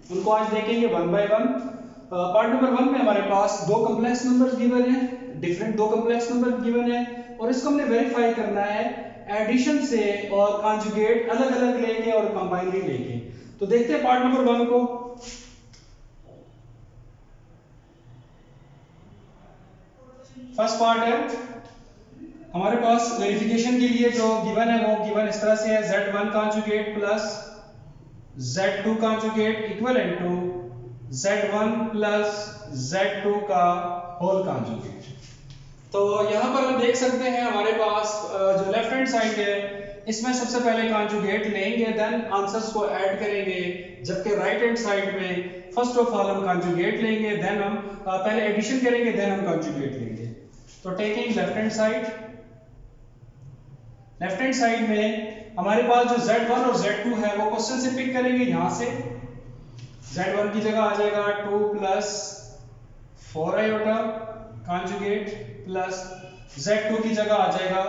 उनको आज देखेंगे one by one. Part number one में हमारे पास दो कॉम्प्लेक्स नंबर्स गिवन है, डिफरेंट दो कॉम्प्लेक्स नंबर गिवन है, और इसको हमने वेरीफाई करना है एडिशन से और कॉन्जुगेट अलग अलग लेके और कंबाइनली लेके। तो देखते हैं पार्ट नंबर वन को। फर्स्ट पार्ट है हमारे पास वेरिफिकेशन के लिए जो गिवन है वो गिवन इस तरह से है, z1 conjugate plus z2 conjugate equivalent to z1 plus z2 का होल कॉन्जुगेट। तो यहां पर हम देख सकते हैं हमारे पास जो लेफ्ट हैंड साइड है इसमें सबसे पहले कॉन्जुगेट लेंगे, देन आंसर्स को ऐड करेंगे, जबकि राइट हैंड साइड में फर्स्ट ऑफ ऑल हम कॉन्जुगेट लेंगे, देन हम पहले एडिशन करेंगे, देन हम कॉन्जुगेट लेंगे। तो टेकिंग लेफ्ट हैंड साइड में हमारे पास जो z1 और z2 है वो क्वेश्चन से पिक करेंगे। यहां से z1 की जगह आ जाएगा 2 plus 4 iota conjugate plus z2 की जगह आ जाएगा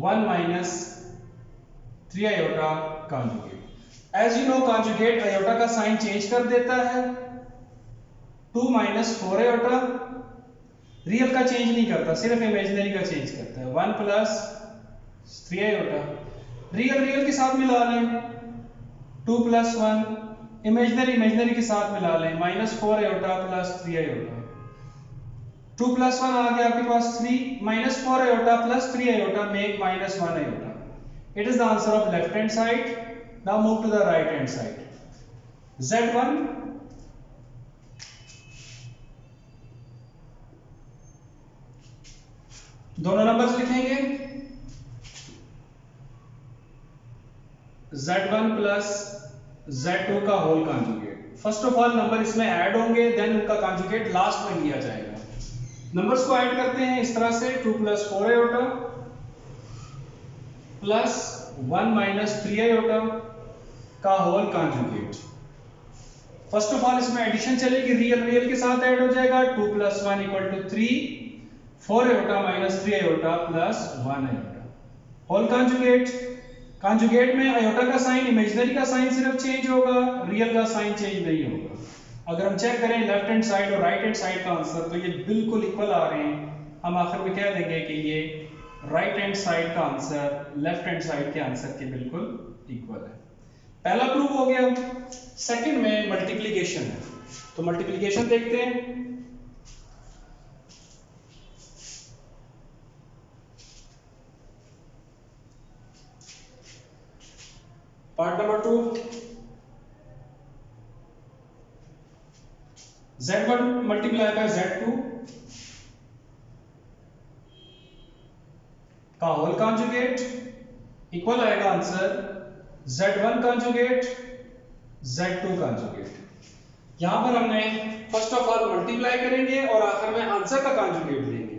1 minus 3 iota conjugate. As you know conjugate iota का साइन चेंज कर देता है, 2 माइनस 4 आयोटा रियल का चेंज नहीं करता, सिर्फ इमेजिनरी का चेंज करता है। 1 प्लस 3 आयोटा रियल के साथ मिला लें, 2 प्लस 1 इमेजिनरी के साथ मिला लें, minus 4 iota plus 3 iota. 2 plus 1 आ गया आपके पास 3, minus 4 iota plus 3 iota make minus 1 iota. It is the answer of left hand side. Now move to the right hand side. z1 दोनों नंबर्स लिखेंगे, z1 प्लस z2 का whole conjugate. First of all number इसमें add होंगे, then उनका conjugate last में लिया जाएगा। Numbers को ऐड करते हैं इस तरह से, 2 plus 4 iota plus 1 minus 3 iota का whole conjugate. First of all इसमें एडिशन चलेगी, रियल के साथ ऐड हो जाएगा, 2 plus 1 equal to 3, 4 iota minus 3 iota plus 1 iota whole conjugate में आयोटा का साइन इमेजिनरी का साइन सिर्फ चेंज होगा, रियल का साइन चेंज नहीं होगा। अगर हम चेक करें लेफ्ट हैंड साइड और राइट हैंड साइड का आंसर तो ये बिल्कुल इक्वल आ रहे हैं। हम आखिर में कह देंगे कि ये राइट हैंड साइड का आंसर लेफ्ट हैंड साइड के आंसर के बिल्कुल इक्वल है। पहला प्रूव हो गया। सेकंड में मल्टीप्लिकेशन है, तो मल्टीप्लिकेशन देखते हैं। Part number 2, z1 multiply by z2 का होल कॉन्जुगेट इक्वल आएगा answer z1 conjugate z2 conjugate. यहां पर हमने फर्स्ट ऑफ ऑल मल्टीप्लाई करेंगे और आखिर में आंसर का कॉन्जुगेट लेंगे।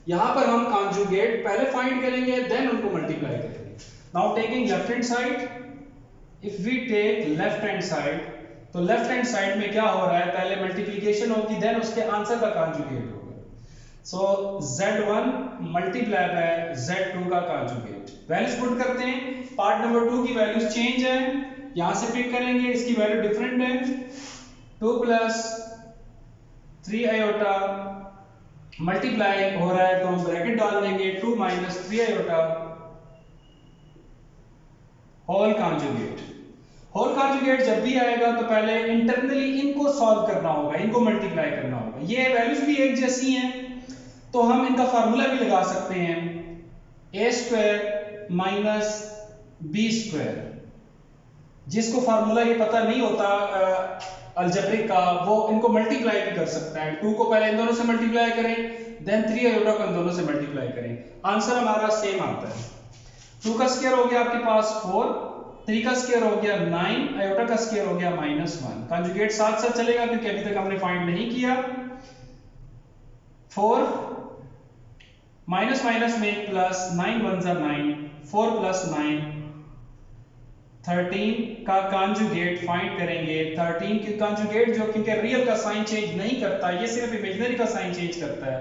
यहां पर हम कॉन्जुगेट पहले फाइंड करेंगे, देन उनको मल्टीप्लाई करेंगे। Now taking left hand side, if we take left hand side तो लेफ्ट हैंड साइड में क्या हो रहा है, पहले मल्टीप्लिकेशन होगी, देन उसके आंसर का कॉन्जुगेट होगा। सो z1 मल्टीप्लाई बाय z2 का कॉन्जुगेट। वैल्यूज पुट करते हैं, पार्ट नंबर 2 की वैल्यूज चेंज है, यहां से पिक करेंगे, इसकी वैल्यू डिफरेंट है, 2 प्लस 3 आयोटा मल्टीप्लाई हो रहा है तो हम ब्रैकेट डाल देंगे, 2 माइनस 3 आयोटा होल कॉन्जुगेट जब भी आएगा तो पहले इंटरनली इनको सॉल्व करना होगा, इनको मल्टीप्लाई करना होगा। ये वैल्यूज भी एक जैसी हैं तो हम इनका फार्मूला भी लगा सकते हैं, a square minus b square. जिसको फार्मूला ये पता नहीं होता अलजेब्रिक का, वो इनको मल्टीप्लाई भी कर सकता है। 2 को पहले इन दोनों से मल्टीप्लाई करें, देन 3 आयोटा को इन दोनों से मल्टीप्लाई करें, आंसर हमारा सेम आता है। 2 का स्क्वायर हो गया आपके पास 4, 3 का स्क्वायर हो गया 9, आयोटा का स्क्वायर हो गया -1। कॉन्जुगेट साथ साथ चलेगा क्योंकि अभी तक हमने फाइंड नहीं किया। 4 माइनस माइनस में प्लस, 9 1 जा 9, 4 प्लस 9 13 का कॉन्जुगेट फाइंड करेंगे। 13 की कॉन्जुगेट जो क्योंकि रियल का साइन चेंज नहीं करता, ये सिर्फ इमेजिनरी का साइन चेंज करता है,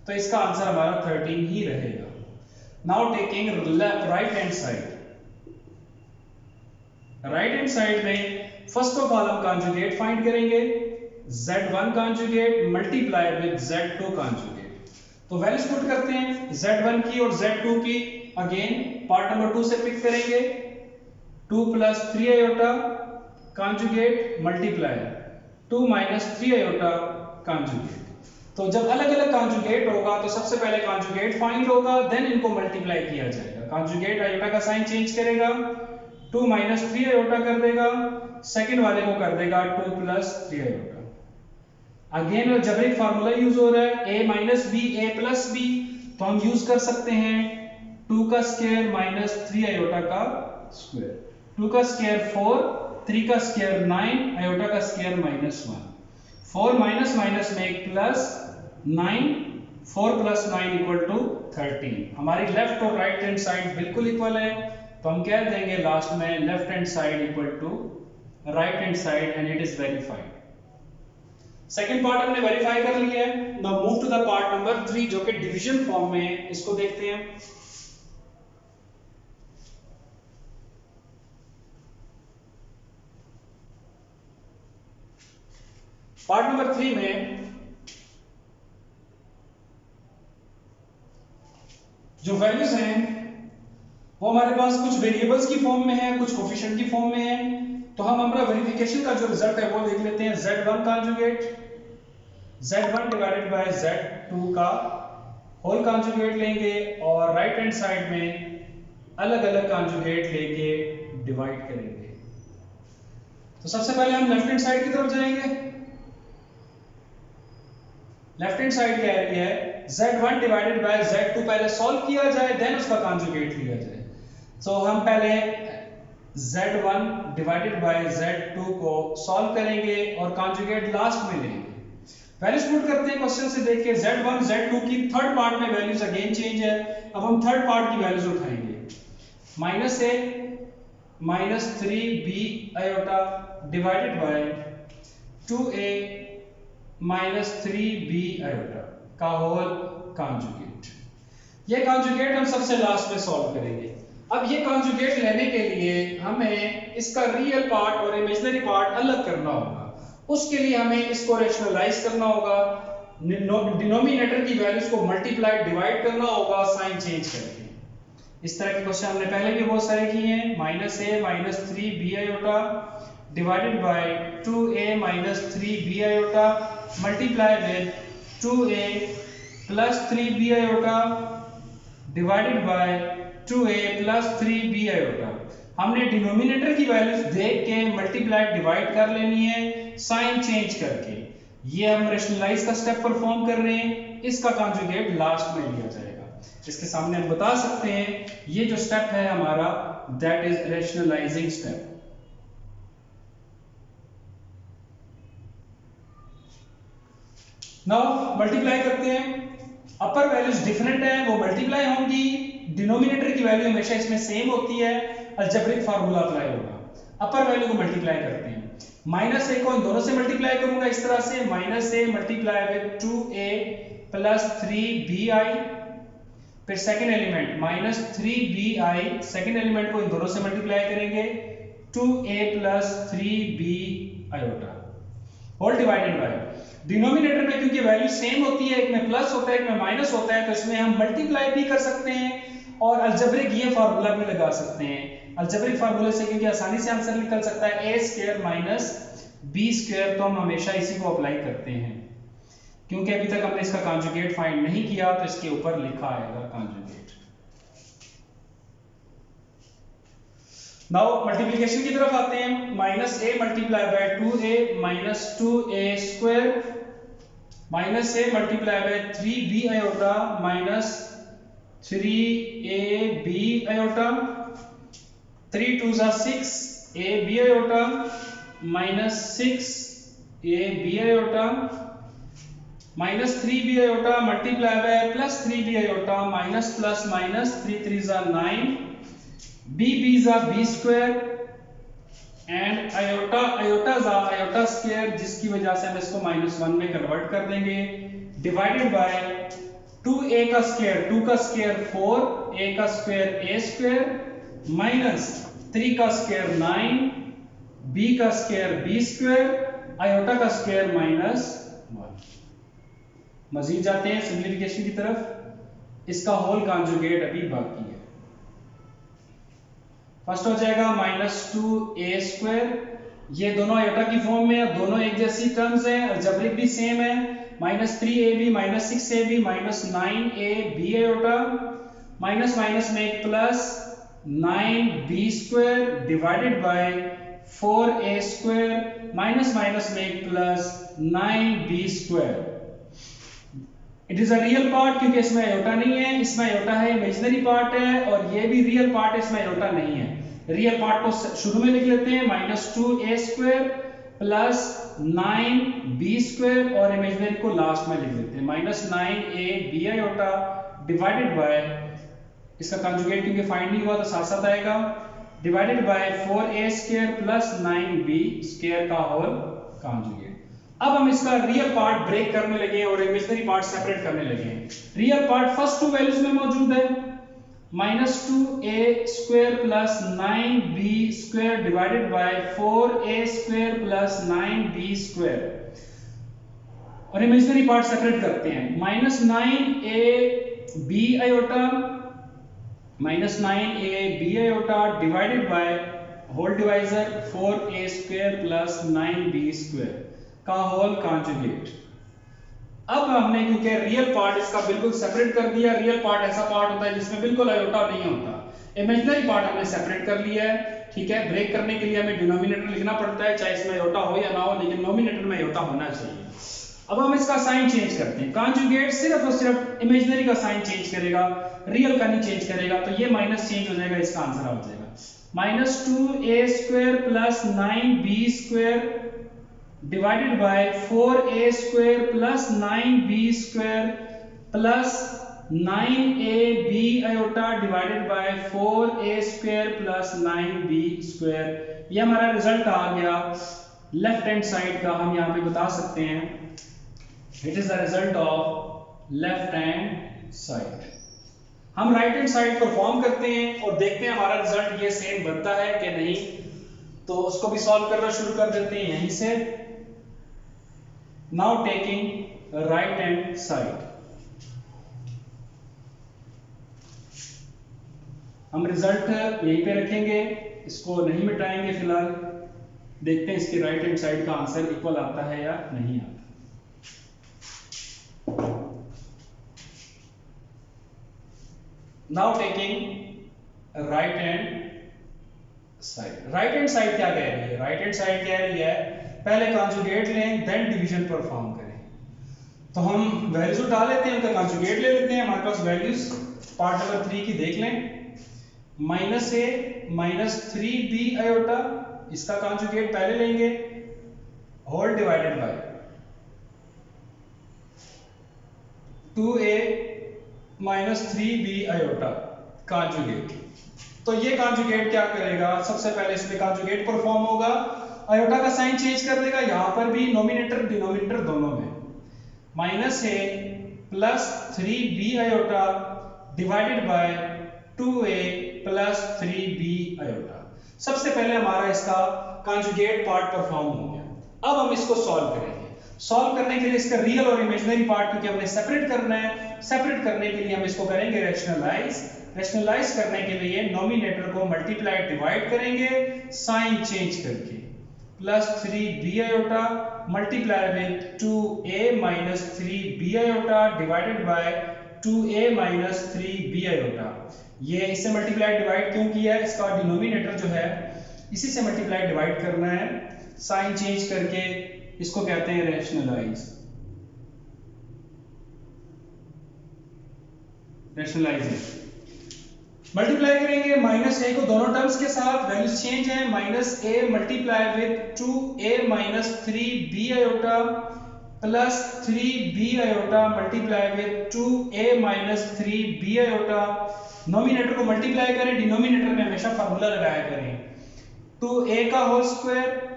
तो इसका आंसर हमारा 13 ही रहेगा। Now taking right hand side में फर्स्ट ऑफ ऑल हम कॉन्जुगेट फाइंड करेंगे, Z1 conjugate multiply with Z2 conjugate. तो वैल्यूज पुट करते हैं Z1 की और Z2 की। अगेन पार्ट नंबर 2 से पिक करेंगे, 2 plus 3 iota conjugate multiply 2 minus 3 iota conjugate. तो जब अलग अलग कॉन्जुगेट होगा तो सबसे पहले कॉन्जुगेट फाइंड होगा, देन इनको मल्टीप्लाई किया जाएगा। कॉन्जुगेट आयोटा का साइन चेंज करेगा, 2 माइनस 3 आयोटा कर देगा, सेकंड वाले को कर देगा 2 plus 3 iota. Again algebraic formula use हो रहा है, a minus b a plus b, तो हम यूज कर सकते हैं 2 का स्क्वायर माइनस 3 आयोटा का स्क्वायर, 2 का स्क्वायर 4, 3 का स्क्वायर 9, आयोटा का स्क्वायर माइनस 1, 4 माइनस माइनस में एक प्लस 9, 4 प्लस 9 इक्वल टू 13। हमारी लेफ्ट और राइट हैंड साइड बिल्कुल इक्वल है, तो हम कह देंगे लास्ट में left hand side equal to right hand side and it is verified. Second part हमने वेरीफाई कर लिया है। Now move to the part number 3 जो कि डिवीजन फॉर्म में है, इसको देखते हैं। पार्ट नंबर 3 में जो वैल्यूज हैं वो हमारे पास कुछ वेरिएबल्स की फॉर्म में है, कुछ कोफिशिएंट की फॉर्म में है। तो हम हमारा वेरिफिकेशन का जो रिजल्ट है वो देख लेते हैं। Z1 conjugate Z1 divided by Z2 का होल कॉन्जुगेट लेंगे और राइट हैंड साइड में अलग अलग कॉन्जुगेट लेके डिवाइड करेंगे। तो सबसे पहले हम लेफ्ट हैंड साइड की तरफ जाएंगे। लेफ्ट हैंड साइड क्या एरिया है, Z1 डिवाइडेड बाय Z2 पहले सॉल्व किया जाए, देन उसका कॉन्जुगेट लिया जाए। तो हम पहले Z1 डिवाइडेड बाय Z2 को सॉल्व करेंगे और कॉन्जुगेट लास्ट में लेंगे। वैल्यूज पुट करते हैं क्वेश्चन से देख के। Z1 Z2 की थर्ड पार्ट में वैल्यूज अगेन चेंज है, अब हम थर्ड पार्ट की वैल्यूज उठाएंगे। Minus a minus 3b iota divided by 2a minus 3b iota का होल कॉन्जुगेट। ये कॉन्जुगेट हम सबसे लास्ट में सॉल्व करेंगे। अब ये कॉन्जुगेट लेने के लिए हमें इसका रियल पार्ट और इमेजिनरी पार्ट अलग करना होगा। उसके लिए हमें इसको रैशनलाइज करना होगा, डिनोमिनेटर की वैल्यूज को मल्टीप्लाई डिवाइड करना होगा साइन चेंज करके। इस तरह के क्वेश्चन हमने पहले भी बहुत सारे किए हैं। Minus a minus 3b iota divided by 2a minus 3b iota multiply with 2a plus 3b iota divided by 2a plus 3b iota. हमने डिनोमिनेटर की वैल्यूज देख के मल्टीप्लाई डिवाइड कर लेनी है साइन चेंज करके। ये हम रैशनलाइज का स्टेप परफॉर्म कर रहे हैं, इसका कॉन्जुगेट लास्ट में लिया जाएगा। इसके सामने हम बता सकते हैं ये जो स्टेप है हमारा that is rationalising step. Now multiply करते हैं। अपर वैल्यूज डिफरेंट है, वो मल्टीप्लाई होंगी, डिनोमिनेटर की वैल्यू हमेशा इसमें सेम होती है, अलजेब्रिक फार्मूला अप्लाई होगा। अपर वैल्यू को मल्टीप्लाई करते हैं। माइनस a को इन दोनों से मल्टीप्लाई करूंगा इस तरह से, minus a multiply with 2a plus 3bi, फिर second element minus 3bi, second element को इन दोनों से मल्टीप्लाई करेंगे 2a plus 3b iota whole divided by denominator में, क्योंकि वैल्यू सेम होती है, एक में प्लस होता है एक में माइनस होता है, तो इसमें हम मल्टीप्लाई भी कर सकते हैं और अलजेब्रिक ये फार्मूला भी लगा सकते हैं। अलजेब्रिक फार्मूले से क्योंकि आसानी से आंसर निकल सकता है a square minus b square, तो हम हमेशा इसी को अप्लाई करते हैं। क्योंकि अभी तक हमने इसका कॉन्जुगेट फाइंड नहीं किया तो इसके ऊपर लिखा आएगा कॉन्जुगेट। नाउ मल्टीप्लिकेशन की तरफ आते हैं। Minus a multiply by 2a minus 2a square, minus a multiply bye 3b iota minus 3ab iota, 3 2 जा 6 ab iota minus 6ab iota minus 3b iota multiply by plus 3b iota minus plus minus 3 3 जा 9 b b जा b square and iota iota जा iota square, जिसकी वजह से हम इसको -1 में कन्वर्ट कर देंगे, डिवाइडेड बाय 2a का स्क्वायर 2 का स्क्वायर 4 a का स्क्वायर a स्क्वायर माइनस 3 का स्क्वायर 9 b का स्क्वायर b स्क्वायर, आयोटा का स्क्वायर -1। मजीद जाते हैं सिंप्लीफिकेशन की तरफ। इसका होल कॉन्जुगेट अभी बाकी है। फर्स्ट हो जाएगा -2a स्क्वायर, ये दोनों आयोटा की फॉर्म में है, दोनों एक जैसी टर्म्स हैं, अलजेब्रिक भी सेम है। -3ab -6ab -9ab iota, minus minus में एक plus 9b square divided by 4a square, minus minus में एक plus 9b square. It is a real part क्योंकि इसमें आयोटा नहीं है, इसमें आयोटा है, इमेजिनरी पार्ट है, और ये भी रियल पार्ट है, इसमें आयोटा नहीं है। रियल पार्ट को शुरू में लिख लेते हैं, -2a square plus 9b square, और इमेजिनरी को लास्ट में लिख लेते हैं, -9ab आयोटा डिवाइडेड बाय, इसका कंजुगेट क्योंकि फाइंड नहीं हुआ तो साथ साथ आएगा, divided by 4a square plus 9b square का होल कंजुगेट। अब हम इसका रियल पार्ट ब्रेक करने लगे और इमेजिनरी पार्ट सेपरेट करने लगे। Real part first two values में मौजूद है, -2a square plus 9b square divided by 4a square plus 9b square, और इमेजिनरी पार्ट सेपरेट करते हैं, -9ab iota -9ab iota divided by whole divisor 4a square plus 9b square का whole conjugate. अब हमने क्योंकि रियल पार्ट इसका बिल्कुल separate कर दिया, रियल पार्ट ऐसा पार्ट होता है जिसमें बिल्कुल आयोटा नहीं होता, इमेजिनरी पार्ट हमने सेपरेट कर लिया है, ठीक है। ब्रेक करने के लिए हमें डिनोमिनेटर लिखना पड़ता है, चाहे इसमें आयोटा हो या ना हो, लेकिन नोमिनेटर में आयोटा होना चाहिए। अब हम इसका साइन चेंज करते हैं, कॉन्जुगेट सिर्फ और सिर्फ इमेजिनरी का साइन चेंज करेगा, रियल का नहीं चेंज करेगा, तो ये माइनस चेंज हो जाएगा, इसका आंसर आ जाएगा -2a square plus 9b square divided by 4a square plus 9b square plus 9ab iota divided by 4a square plus 9b square. ये हमारा रिजल्ट आ गया लेफ्ट हैंड साइड का, हम यहाँ पे बता सकते हैं it is the result of left hand side. हम राइट हैंड साइड परफॉर्म करते हैं और देखते हैं हमारा रिजल्ट ये सेम बनता है कि नहीं, तो उसको भी सॉल्व करना शुरू कर देते हैं यहीं से। Now taking right hand side, हम रिजल्ट यहीं पे रखेंगे, इसको नहीं मिटाएंगे फिलहाल। देखते हैं इसके राइट हैंड साइड का आंसर इक्वल आता है या नहीं आता। Now taking right hand side, right hand side क्या कह रही है? राइट हैंड साइड कह रही है पहले कॉन्जुगेट लें देन डिवीजन परफॉर्म करें। तो हम वैल्यूज उठा लेते हैं, उनका कॉन्जुगेट ले लेते हैं। हमारे पास वैल्यूज पार्ट नंबर 3 की देख लें, -a -3b आयोटा, इसका कॉन्जुगेट पहले लेंगे, whole divided by 2a -3b iota conjugate. तो ये कॉन्जुगेट क्या करेगा, सबसे पहले इसमें कॉन्जुगेट परफॉर्म होगा, आयोटा का साइन चेंज कर देगा, यहां पर भी नोमिनेटर डिनोमिनेटर दोनों में, -a plus 3b iota divided by 2a plus 3b iota. सबसे पहले हमारा इसका कॉन्जुगेट पार्ट परफॉर्म हो गया। अब हम इसको सॉल्व करेंगे। सॉल्व करने के लिए इसका रियल और इमेजिनरी पार्ट क्योंकि हमने सेपरेट करना है, सेपरेट करने के लिए हम इसको करेंगे रैशनलाइज। रैशनलाइज करने के लिए नोमिनेटर को मल्टीप्लाई डिवाइड करेंगे साइन चेंज करके, plus 3b iota multiply with 2a minus 3b iota divided by 2a minus 3b iota. ये इससे मल्टीप्लाई डिवाइड क्यों किया है, इसका डिनोमिनेटर जो है इसी से मल्टीप्लाई डिवाइड करना है साइन चेंज करके, इसको कहते हैं रैशनलाइज। रैशनलाइजेशन मल्टीप्लाई करेंगे -a को दोनों टर्म्स के साथ, वैल्यूज चेंज है, -a multiply with 2a minus 3b iota plus 3b iota multiply with 2a minus 3b iota. Numerator को मल्टीप्लाई करें, डिनोमिनेटर में हमेशा फार्मूला लगाया करें, 2a का whole square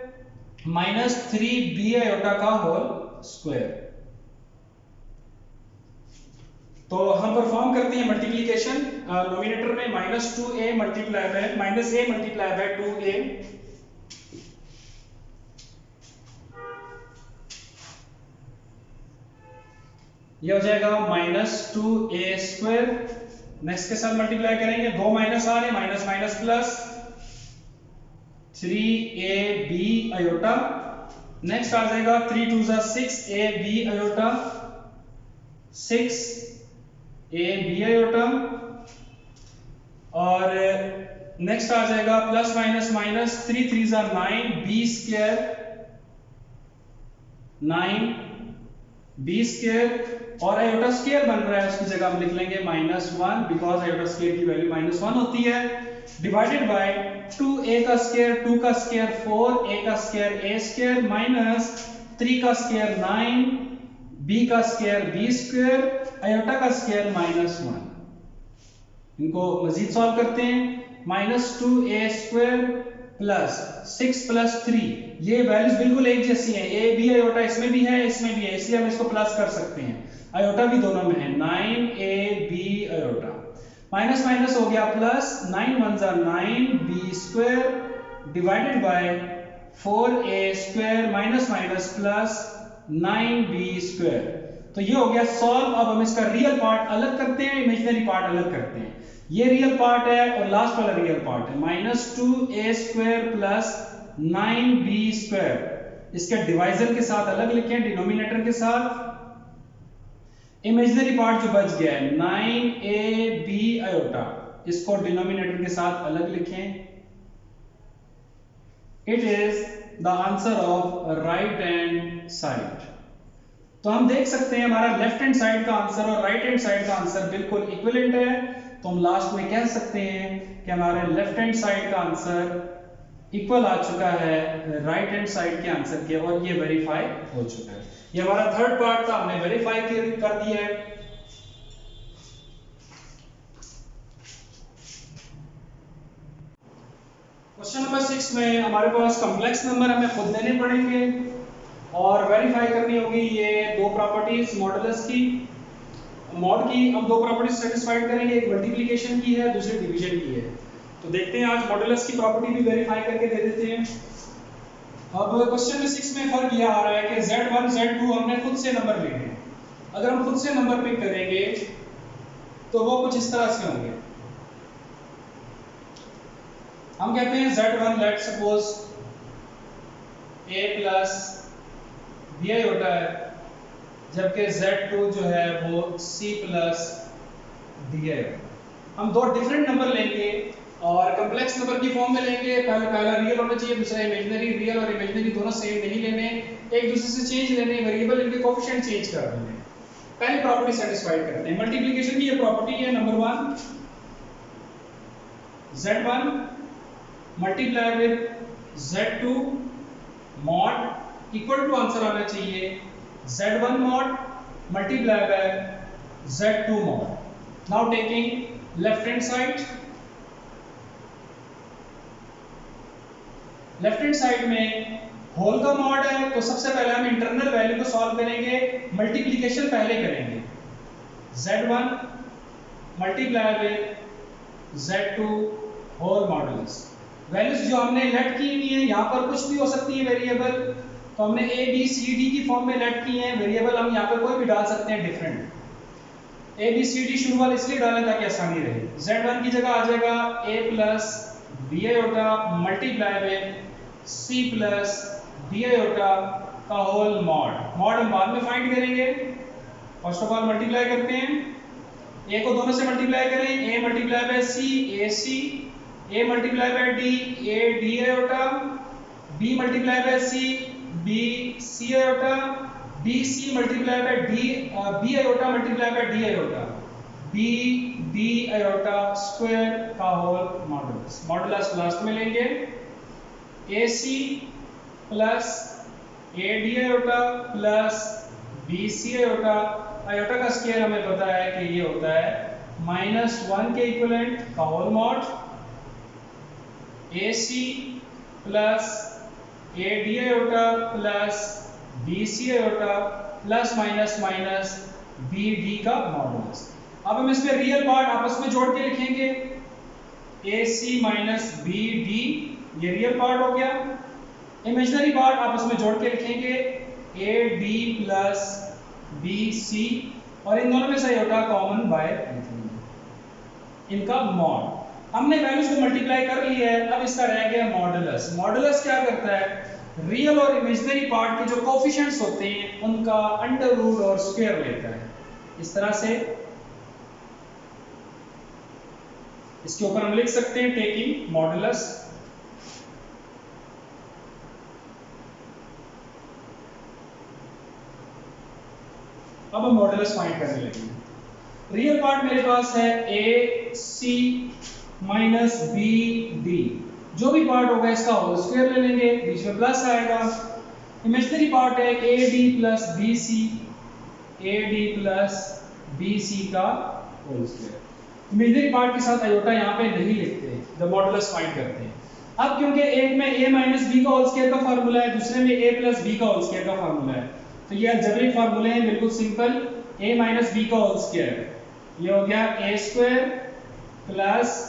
minus 3b iota का होल स्क्वायर। तो हम परफॉर्म करते हैं मल्टीप्लिकेशन, नोमिनेटर में -2a multiply by -a multiply by 2a ये हो जाएगा -2a²। नेक्स्ट के साथ मल्टीप्लाई करेंगे, दो माइनस आ रहे, minus minus plus 3ab iota. Next आ जाएगा 3 2 6ab आयोटा, 6ab आयोटा। और नेक्स्ट आ जाएगा plus minus minus 3 3 9b², 9b²। और आयोटा स्क्वायर बन रहा है, उसकी जगह हम लिख लेंगे -1, बिकॉज आयोटा स्क्वायर की वैल्यू -1 होती है। डिवाइडेड बाय 2a का स्क्वायर 2 का स्क्वायर 4a का स्क्वायर a² माइनस 3 का स्क्वायर 9 b का स्क्वायर b², आयोटा का स्क्वायर -1। इनको मजीद सॉल्व करते हैं। -2a² प्लस 6 प्लस 3, ये वैल्यूज बिल्कुल एक जैसी हैं, a b आयोटा इसमें भी है इसमें भी है, इसलिए हम इसको प्लस कर सकते हैं। आयोटा भी दोनों में है, 9ab आयोटा। माइनस माइनस हो गया plus, 9 1 9b² divided by 4a² minus minus plus 9b²। तो ये हो गया सॉल्व। अब हम इसका रियल पार्ट अलग करते हैं, इमेजिनरी पार्ट अलग करते हैं। ये रियल पार्ट है और लास्ट वाला रियल पार्ट है। -2a² प्लस 9b², इसके डिवाइजर के साथ अलग लिखें, डिनोमिनेटर के साथ। इमेजिनरी पार्ट जो बच गया है 9ab आयोटा, इसको डिनोमिनेटर के साथ अलग लिखें। It is the answer of right hand side. तो हम देख सकते हैं हमारा लेफ्ट हैंड साइड का आंसर और राइट हैंड साइड का आंसर बिल्कुल इक्विवेलेंट है। तो हम लास्ट में कह सकते हैं कि हमारे लेफ्ट हैंड साइड का आंसर इक्वल आ चुका है राइट हैंड साइड के आंसर के, और ये वेरीफाई हो चुका है। ये हमारा थर्ड पार्ट था, हमने वेरीफाई कर दिया है। क्वेश्चन नंबर 6 में हमारे पास कॉम्प्लेक्स नंबर हमें खुद देने पड़ेंगे और वेरीफाई करनी होगी ये दो प्रॉपर्टीज मॉडुलस की। मॉड की हम दो प्रॉपर्टीज सेटिस्फाइड करेंगे, एक मल्टीप्लिकेशन की है, दूसरी डिवीजन की है। तो देखते हैं आज मॉडुलस की प्रॉपर्टी भी वेरीफाई करके दे देते हैं। अब क्वेश्चन में 6 में फर्क यह आ रहा है कि Z1 Z2 हमने खुद से नंबर लेने हैं। अगर हम खुद से नंबर पिक करेंगे तो वो कुछ इस तरह से होंगे। हम कहते हैं Z1 let suppose a plus b iota है, जबकि Z2 जो है वो c प्लस d है। हम दो डिफरेंट नंबर लेंगे और कॉम्प्लेक्स नंबर की फॉर्म में लेंगे। पहला रियल होना चाहिए, दूसरा इमेजिनरी। रियल और इमेजिनरी दोनों सेम नहीं लेने, एक दूसरे से चेंज लेने, वेरिएबल इनके कोएफिशिएंट चेंज कर देने। पहली प्रॉपर्टी सेटिस्फाइड करते हैं। मल्टीप्लिकेशन की ये प्रॉपर्टी है number 1, Z1 multiply with Z2 mod equal to answer आना चाहिए Z1 mod multiply by Z2 mod. Now taking left hand side, left hand side में होल का मॉड है, तो सबसे पहले हम इंटरनल वैल्यू को सॉल्व करेंगे, मल्टीप्लिकेशन पहले करेंगे। Z1 multiply with Z2 whole modulus. Values जो हमने लेट की हुई है, यहाँ पर कुछ भी हो सकती है वेरिएबल, तो हमने a b c d की फॉर्म में लेट की है। वेरिएबल हम यहाँ पर कोई भी डाल सकते हैं different. a b c d शुरू वाला इसलिए डालें ताकि आसानी रहे। Z1 की जगह आ जाएगा a plus b iota multiply with c plus d iota का होल मॉड। मॉड हम बाद में फाइंड करेंगे। फर्स्ट ऑफ ऑल मल्टीप्लाई करते हैं, a को दोनों से मल्टीप्लाई करें, a multiply bye c ac, a multiply bye d a d iota, b multiply by c b c iota, b c multiply by d b iota multiply by d iota, b d iota square का whole modulus. Modulus last में लेंगे, ac plus ad iota plus bc iota. Iota का square हमें पता है कि ये होता है -1 के इक्विवेलेंट का whole mod. AC plus AD iota plus BC iota plus minus minus BD का मॉडुलस। अब हम इसमें रियल पार्ट आपस में जोड़ के लिखेंगे, AC माइनस BD, ये रियल पार्ट हो गया। इमेजिनरी पार्ट आपस में जोड़ के लिखेंगे, AD प्लस BC और इन दोनों में से आयोटा कॉमन बाय इनका मॉड। हमने वैल्यूज को मल्टीप्लाई कर लिया है, अब इसका रह गया मॉडुलस। मॉडुलस क्या करता है, रियल और इमेजिनरी पार्ट के जो कोफिशिएंट्स होते हैं उनका अंडर रूट और स्क्वायर लेता है। इस तरह से इसके ऊपर हम लिख सकते हैं टेकिंग मॉडुलस। अब हम मॉडुलस फाइंड करने लगेंगे। रियल पार्ट मेरे पास है ए सी माइनस बी डी, जो भी पार्ट होगा इसका होल स्क्वायर ले लेंगे, बीच में प्लस आएगा। इमेजिनरी पार्ट है A D plus B C, A D plus B C का होल स्क्वायर। इमेजिनरी पार्ट के साथ आयोटा यहाँ पे नहीं लिखते जब मॉडुलस फाइंड करते हैं। अब क्योंकि एक में a माइनस बी का होल स्क्वायर का फार्मूला है, दूसरे में a प्लस बी का होल स्क्वायर का फार्मूला है, तो ये अलजेब्रिक फार्मूले हैं बिल्कुल सिंपल। a माइनस बी का होल स्क्वायर, ये हो गया a square plus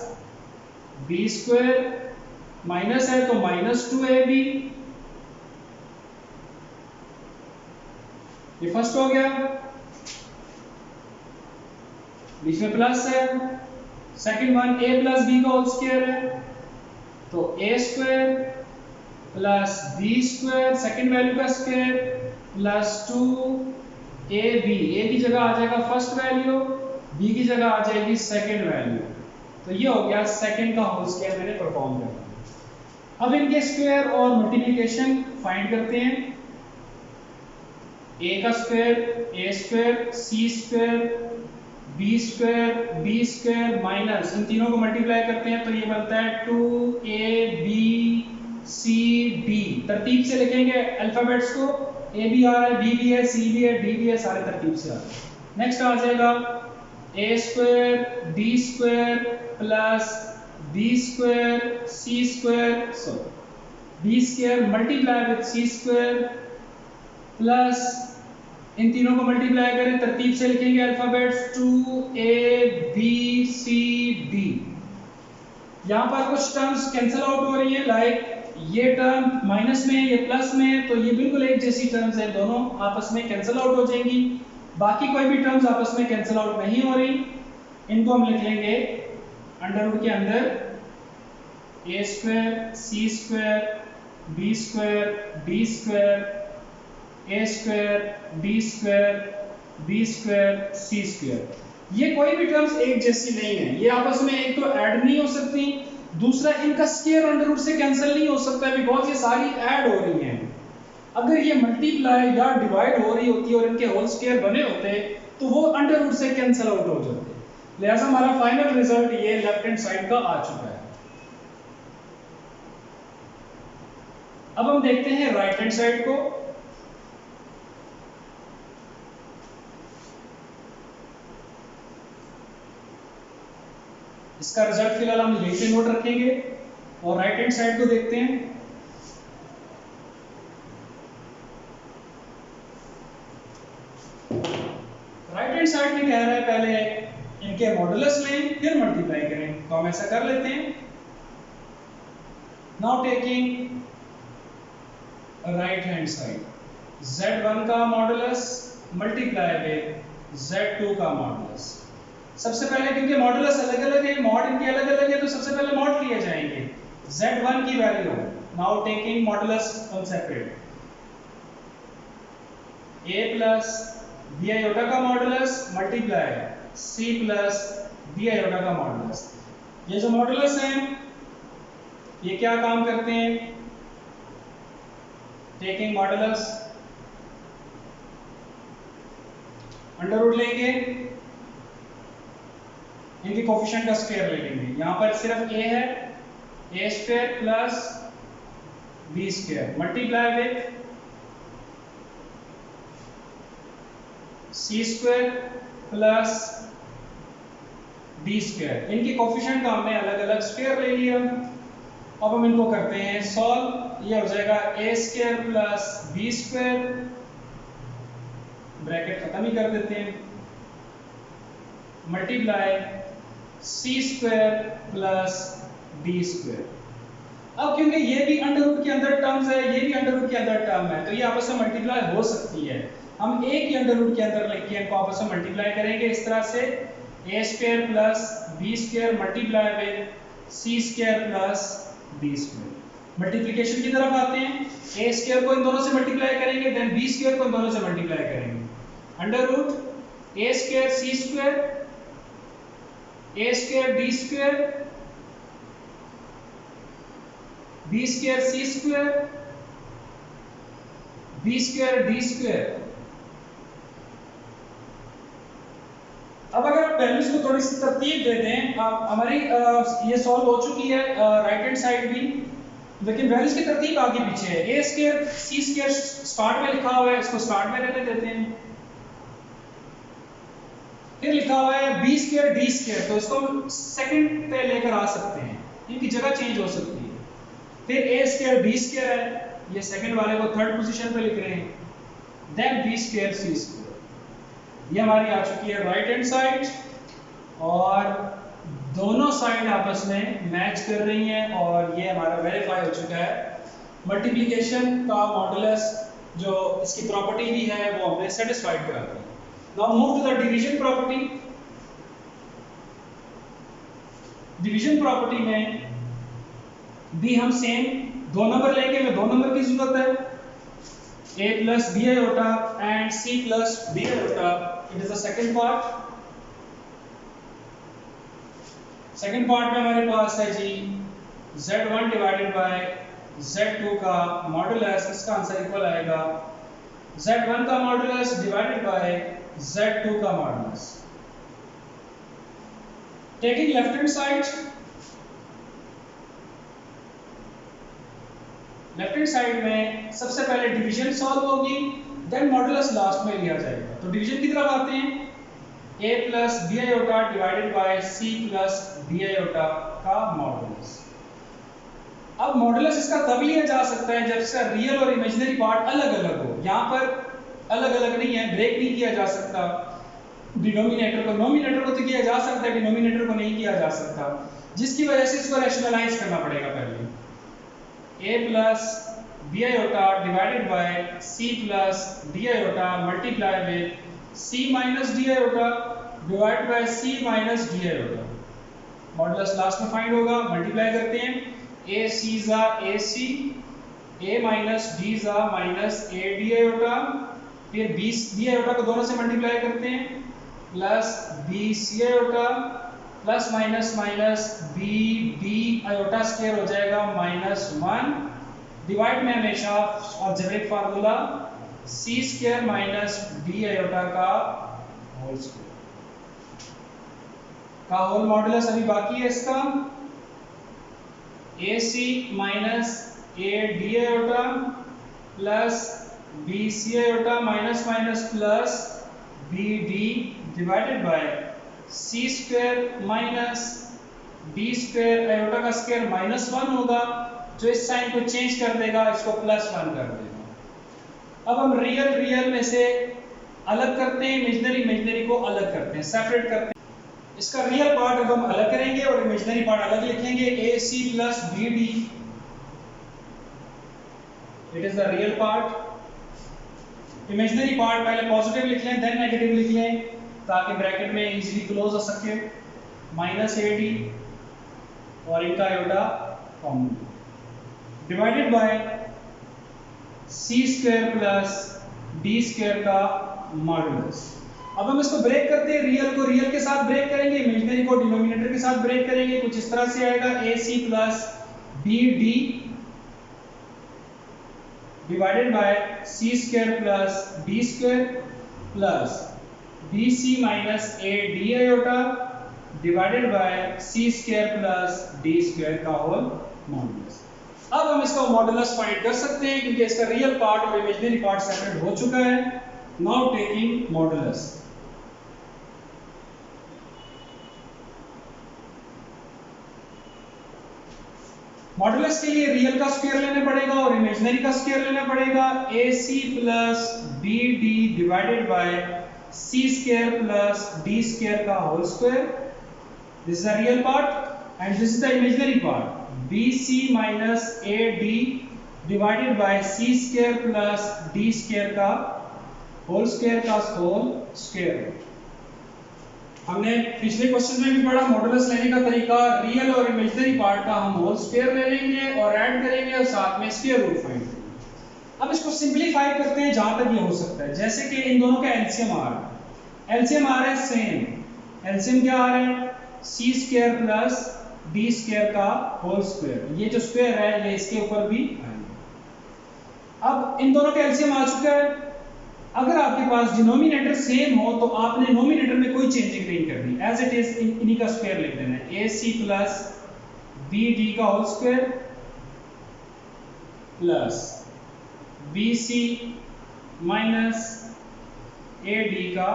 B square, minus है तो माइनस 2ab, ये फर्स्ट हो गया, बीच में प्लस है। Second one a plus B का होल स्क्वायर है, तो a square plus B square, second value का स्क्वायर, प्लस 2ab, a की जगह आ जाएगा फर्स्ट वैल्यू, b की जगह आ जाएगी सेकंड वैल्यू, तो ये हो गया सेकंड का होल स्क्वायर मैंने परफॉर्म कर दिया। अब इनके स्क्वायर और मल्टीप्लिकेशन फाइंड करते हैं। a का square a square, c square, b square, b square minus इन तीनों को मल्टीप्लाई करते हैं तो ये बनता है 2ab c d। तरतीब से लिखेंगे अल्फाबेट्स को, a भी आ रहा है, b भी है, c भी है, d भी है, सारे तरतीब से आ रहे हैं। नेक्स्ट आ जाएगा a square d square plus b square c square, so b square multiply with c square plus इन तीनों को मल्टीप्लाई करें, तरतीब से लिखेंगे alphabets 2a b c d। यहाँ पर कुछ टर्म्स कैंसिल आउट हो रही है, लाइक ये टर्म माइनस में, ये प्लस में, तो ये बिल्कुल एक जैसी टर्म्स हैं, दोनों आपस में कैंसिल आउट हो जाएंगी। बाकी कोई भी टर्म्स आपस में कैंसिल आउट नहीं हो रही, इनको हम लिख लेंगे अंडर रूट के अंदर a square c square b square d square a square d square b square c square. ये कोई भी टर्म्स एक जैसी नहीं है, ये आपस में एक तो ऐड नहीं हो सकती, दूसरा इनका स्क्वायर अंडर रूट से कैंसिल नहीं हो सकता बिकॉज ये सारी ऐड हो रही हैं। अगर ये मल्टीप्लाई या डिवाइड हो रही होती और इनके होल स्क्वायर बने होते तो वो अंडर रूट से कैंसिल आउट हो जाते। लिहाजा हमारा फाइनल रिजल्ट ये लेफ्ट हैंड साइड का आ चुका है। अब हम देखते हैं राइट हैंड साइड को। इसका रिजल्ट फिलहाल हम नीचे नोट रखेंगे और राइट हैंड साइड को देखते हैं। राइट हैंड साइड में कह रहा है पहले इनके मॉडुलस लें फिर मल्टीप्लाई करें, तो हम ऐसा कर लेते हैं। Now taking right hand side, z1 का मॉडुलस मल्टीप्लाई विद z2 का मॉडुलस। सबसे पहले क्योंकि मॉडुलस अलग अलग है, मॉड इनके अलग अलग है, तो सबसे पहले मॉड लिए जाएंगे z1 की value. Now taking modulus on separate, a plus b iota का modulus multiply c plus b iota का मॉडुलस। ये जो मॉडुलस हैं ये क्या काम करते हैं, टेकिंग मॉडुलस अंडर रूट लेंगे, इनके कोफिशिएंट का स्क्वायर ले लेंगे। यहां पर सिर्फ a है, a square plus b square multiply with c square plus d square. इनके कोफिशिएंट का हमने अलग अलग स्क्वायर ले लिया। अब हम इनको करते हैं सॉल्व। ये हो जाएगा a square plus b square, bracket खत्म ही कर देते हैं, multiply c square plus d square. अब क्योंकि ये भी अंडर रूट के अंदर टर्म्स है, ये भी अंडर रूट के अंदर टर्म है, तो ये आपस में मल्टीप्लाई हो सकती है। हम एक ही अंडर रूट के अंदर लेके इनको आपस में मल्टीप्लाई करेंगे इस तरह से A square plus B square multiply with C square plus D square. Multiplication की तरफ आते हैं, ए स्क्वायर को इन दोनों से मल्टीप्लाई करेंगे, देन बी स्क्वायर को इन दोनों से मल्टीप्लाई करेंगे, under root A square C square A square D square B square C square B square D square. अब अगर आप वैल्यूज को थोड़ी सी तरतीब दे दें, हमारी ये सॉल्व हो चुकी है राइट हैंड साइड भी, लेकिन वैल्यूज की तरतीब आगे पीछे है। A square C square start में लिखा हुआ है, इसको स्टार्ट में रहने देते हैं। फिर लिखा हुआ है बी स्क्वायर डी स्क्वायर, तो इसको हम सेकंड पे लेकर आ सकते हैं, इनकी जगह चेंज हो सकती है। फिर ए स्क्वायर बी स्क्वायर है, ये सेकंड वाले को थर्ड पोजीशन पे लिख रहे हैं, then B square C square. ये हमारी आ चुकी है राइट हैंड साइड और दोनों साइड आपस में मैच कर रही हैं और ये हमारा वेरीफाई हो चुका है। मल्टीप्लिकेशन का मॉडुलस जो इसकी प्रॉपर्टी भी है वो हमने सेटिस्फाइड करा दी। Now move to the division property. Division property में भी हम सेम दो नंबर लेंगे, हमें दो नंबर की जरूरत है, a plus b iota and c plus d iota. It is the second part. Second part में हमारे पास है जी z1 डिवाइडेड बाय z2 का मॉडुलस, इसका आंसर इक्वल आएगा z1 का मॉडुलस डिवाइडेड बाय z2 का modulus. Taking left hand side, left hand side में सबसे पहले डिवीजन सॉल्व होगी, देन मॉडुलस लास्ट में लिया जाएगा। तो डिवीजन की तरफ आते हैं, a plus B iota divided by c plus D iota का मॉडुलस। अब मॉडुलस इसका तब लिया जा सकता है जब इसका रियल और इमेजिनरी पार्ट अलग अलग हो। यहाँ पर अलग अलग नहीं है, ब्रेक नहीं किया जा सकता। डिनोमिनेटर को नोमिनेटर को तो किया जा सकता है, डिनोमिनेटर को नहीं किया जा सकता, जिसकी वजह से इसको रैशनलाइज करना पड़ेगा पहले। a plus b iota divided by c plus d iota multiply with c minus d iota divided by c minus d iota। Modulus last में फाइंड होगा, मल्टीप्लाई करते हैं, a c जा a c, a minus d जा minus a d iota, फिर b iota को दोनों से मल्टीप्लाई करते हैं, plus b c iota plus minus minus b d iota square हो जाएगा -1, डिवाइड में हमेशा algebraic formula c square minus d iota का होल स्क्वायर का होल मॉडुलस अभी बाकी है इसका, ac minus a d iota plus b c iota minus minus plus b d divided by c square minus d square, iota का square -1 होगा जो इस साइन को चेंज कर देगा, इसको +1 कर देगा। अब हम रियल में से अलग करते हैं, इमेजिनरी को अलग करते हैं, सेपरेट करते हैं। इसका रियल पार्ट अब हम अलग करेंगे और इमेजिनरी पार्ट अलग लिखेंगे, ac plus bd, it is the real part. Imaginary part पहले पॉजिटिव लिख लें, देन नेगेटिव लिख लें, ताकि ब्रैकेट में इजीली क्लोज हो सके, -ad और इनका iota common, divided by c square plus d square का मॉडुलस। अब हम इसको ब्रेक करते हैं, रियल को रियल के साथ ब्रेक करेंगे, इमेजिनरी को डिनोमिनेटर के साथ ब्रेक करेंगे, कुछ इस तरह से आएगा ac plus bd divided by c square plus d square plus bc minus a d iota divided by c square plus d square का होल मॉडुलस। अब हम इसका मॉडुलस फाइंड कर सकते हैं क्योंकि इसका रियल पार्ट और इमेजिनरी पार्ट सेपरेट हो चुका है। नाउ टेकिंग मॉडुलस, मॉडुलस के लिए रियल का स्क्वायर लेना पड़ेगा और इमेजिनरी का स्क्वायर लेना पड़ेगा, ac plus bd divided by c square plus d square का whole square. This is the real part and this is the imaginary part, bc minus ad divided by c square plus d square का whole square का whole square. हमने पिछले question में भी पढ़ा modulus लेने का तरीका, रियल और इमेजिनरी पार्ट का हम होल स्क्वायर ले लेंगे और ऐड करेंगे और साथ में स्क्वायर रूट फाइंड करेंगे। अब इसको सिंपलीफाई करते हैं जहां तक ये हो सकता है। जैसे कि इन दोनों का एलसीएम आ रहा है, एलसीएम आ रहा है सेम, एलसीएम क्या आ रहा है C square plus D square का होल स्क्वायर। ये जो स्क्वायर है ये इसके ऊपर भी आएगा। अब इन दोनों का एलसीएम आ चुका है। अगर आपके पास डिनोमिनेटर सेम हो तो आपने नोमिनेटर में कोई चेंजिंग नहीं करनी, एज इट इज इन्हीं का स्क्वायर लिख देना है। AC प्लस BD का whole square plus BC minus AD का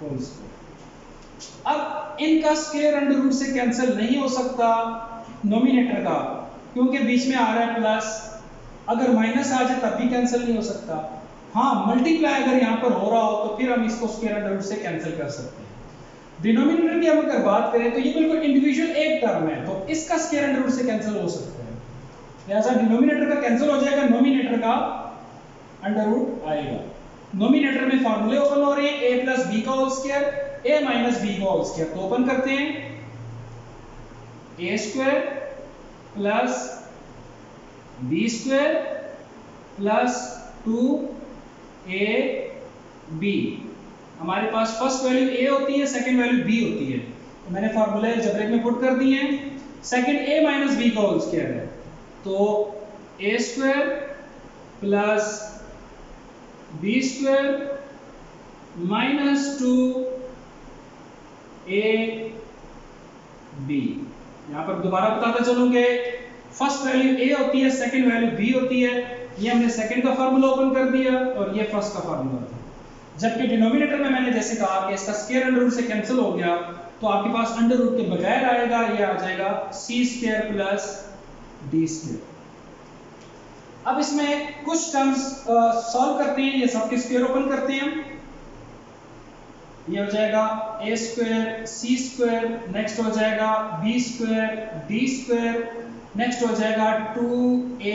होल स्क्वायर। अब इनका स्क्वायर अंडर रूट से कैंसिल नहीं हो सकता नोमिनेटर का, क्योंकि बीच में आ रहा है प्लस। अगर माइनस आ जाए तब भी कैंसिल नहीं हो सकता। हाँ, मल्टीप्लाई अगर यहाँ पर हो रहा हो तो फिर हम इसको स्क्वायर अंडर रूट से कैंसिल कर सकते हैं। डिनोमिनेटर की हम अगर बात करें तो ये बिल्कुल इंडिविजुअल एक टर्म है, तो इसका स्क्वायर अंडर रूट से कैंसिल हो सकता है। लिहाजा डिनोमिनेटर का कैंसिल हो जाएगा, नोमिनेटर का अंडर रूट आएगा। नोमिनेटर में फार्मूले ओपन हो रहे हैं, a प्लस बी का whole square, a minus B का होल स्क्वायर। तो ओपन करते हैं, a square plus B square plus 2ab। हमारे पास फर्स्ट वैल्यू a होती है, सेकंड वैल्यू b होती है, तो मैंने फार्मूला अलजेब्रिक में पुट कर दिए हैं। सेकंड a माइनस b का होल स्क्वायर है, तो a square plus b square minus 2ab। यहां पर दोबारा बताता चलूंगे, फर्स्ट वैल्यू a होती है, सेकंड वैल्यू b होती है। ये हमने सेकंड का फार्मूला ओपन कर दिया और ये फर्स्ट का फार्मूला था। जबकि डिनोमिनेटर में मैंने जैसे कहा कि इसका स्क्वायर अंडर रूट से कैंसिल हो गया, तो आपके पास अंडर रूट के बगैर आएगा, ये आ जाएगा सी स्क्वायर प्लस डी स्क्वायर। अब इसमें कुछ टर्म्स सॉल्व करते हैं, ये सबके स्क्वायर ओपन करते हैं। ये हो जाएगा A square C square, next हो जाएगा B square D square, next हो जाएगा 2abcd।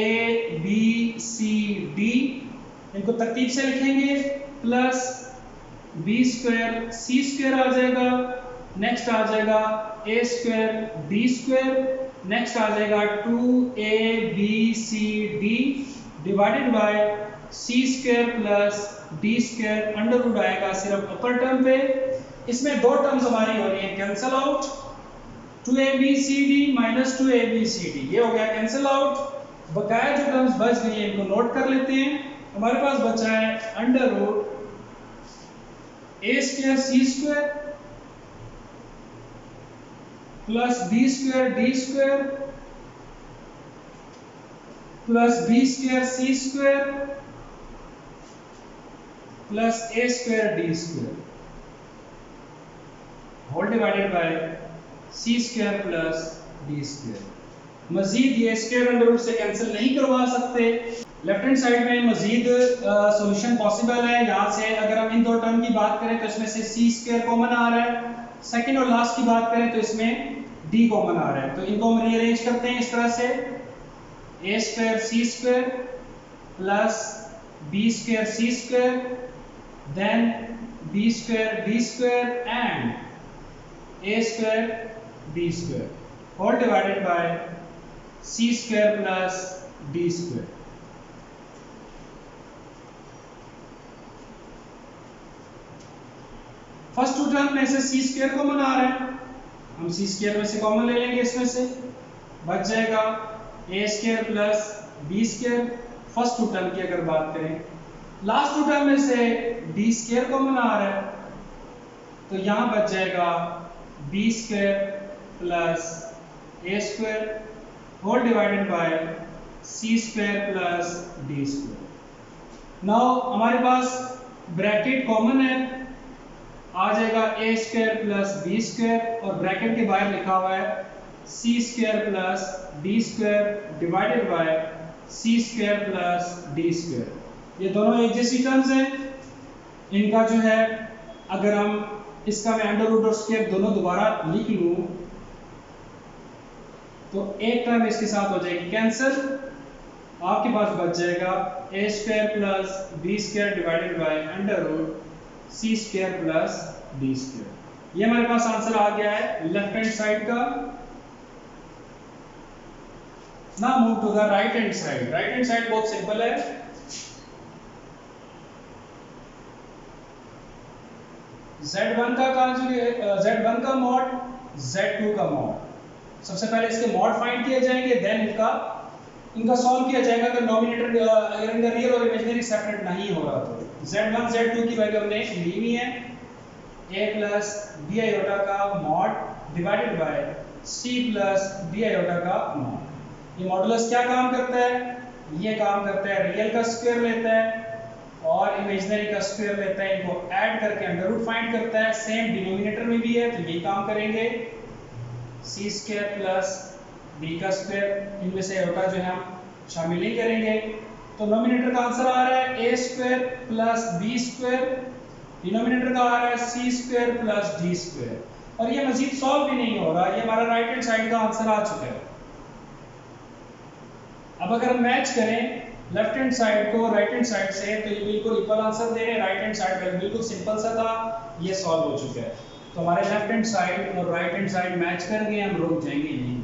इनको तरतीब से लिखेंगे, plus B square C square आ जाएगा, नेक्स्ट आ जाएगा A square D square, next आ जाएगा 2abcd divided by C square plus D square. Under root आएगा सिर्फ अपर टर्म पे। इसमें दो टर्म्स हमारी हो रही है cancel out, 2abcd minus 2abcd, ये हो गया कैंसिल आउट। बकाया जो टर्म्स बच गई है इनको नोट कर लेते हैं। हमारे पास बचा है under root a square C square plus B square D square plus B square C square plus a square D square whole divided by C square plus D square. Majeed ये स्क्वायर अंडर रूट से cancel नहीं करवा सकते। Left hand side में मजीद solution possible है। यहाँ से अगर हम इन दो टर्म की बात करें तो इसमें से सी स्क्वायर कॉमन आ रहा है, सेकंड और लास्ट की बात करें तो इसमें डी कॉमन आ रहा है। तो इनको हम रीअरेंज करते हैं इस तरह से, A square C square plus B square C square, then B square D square and A square D square whole divided by C square plus D square. First two term में से सी square common आ रहा है, हम सी square में से common ले लेंगे, इसमें से बच जाएगा A square plus B square. First two term की अगर बात करें, लास्ट टू टर्म में से डी स्क्वायर कॉमन आ रहा है, तो यहां बच जाएगा B square plus A square whole divided by C square plus D square. Now हमारे पास ब्रैकेट कॉमन है, आ जाएगा A square plus B square और ब्रैकेट के बाहर लिखा हुआ है C square plus D square divided by C square plus D square. ये दोनों एक जैसी टर्म्स हैं। इनका जो है अगर हम इसका मैं अंडर रूट और स्क्वायर दोनों दोबारा लिख लूं तो एक टर्म इसके साथ हो जाएगी कैंसिल, आपके पास बच जाएगा A square plus B square divided by under root C square plus D square. ये हमारे पास आंसर आ गया है लेफ्ट हैंड साइड का। Now move to the right hand side. Right hand side बहुत सिंपल है। Z1 का कॉन्जुगेट, Z1 का मॉड, Z2 का मॉड। सबसे पहले इसके मॉड फाइंड किए जाएंगे, देन इनका सॉल्व किया जाएगा। अगर नॉमिनेटर अगर इनका रियल और इमेजिनरी सेपरेट नहीं हो रहा तो Z1 Z2 की वैल्यू हमने ली हुई है a प्लस बी आयोटा का mod divided by c plus D iota का मॉड। ये मॉडुलस क्या काम करता है? ये काम करता है रियल का स्क्वायर लेता है और इमेजिनरी का स्क्वायर लेता है, इनको ऐड करके अंडर रूट फाइंड करता है। सेम डिनोमिनेटर में भी है तो यही काम करेंगे, सी स्क्वायर प्लस डी का स्क्वायर। इनमें से आयोटा जो है हम शामिल नहीं करेंगे। तो नोमिनेटर का आंसर आ रहा है A square plus B square, denominator का आ रहा है C square plus D square. और ये मजीद सॉल्व भी नहीं हो रहा, ये हमारा राइट हैंड साइड का आंसर आ चुका है। अब अगर हम मैच करें लेफ्ट हैंड साइड को राइट हैंड साइड से तो ये बिल्कुल इक्वल आंसर दे रहे हैं। राइट हैंड साइड का बिल्कुल सिंपल सा था, ये सॉल्व हो चुका है। तो हमारे लेफ्ट हैंड साइड और राइट हैंड साइड मैच कर गए, हम रुक जाएंगे यहीं।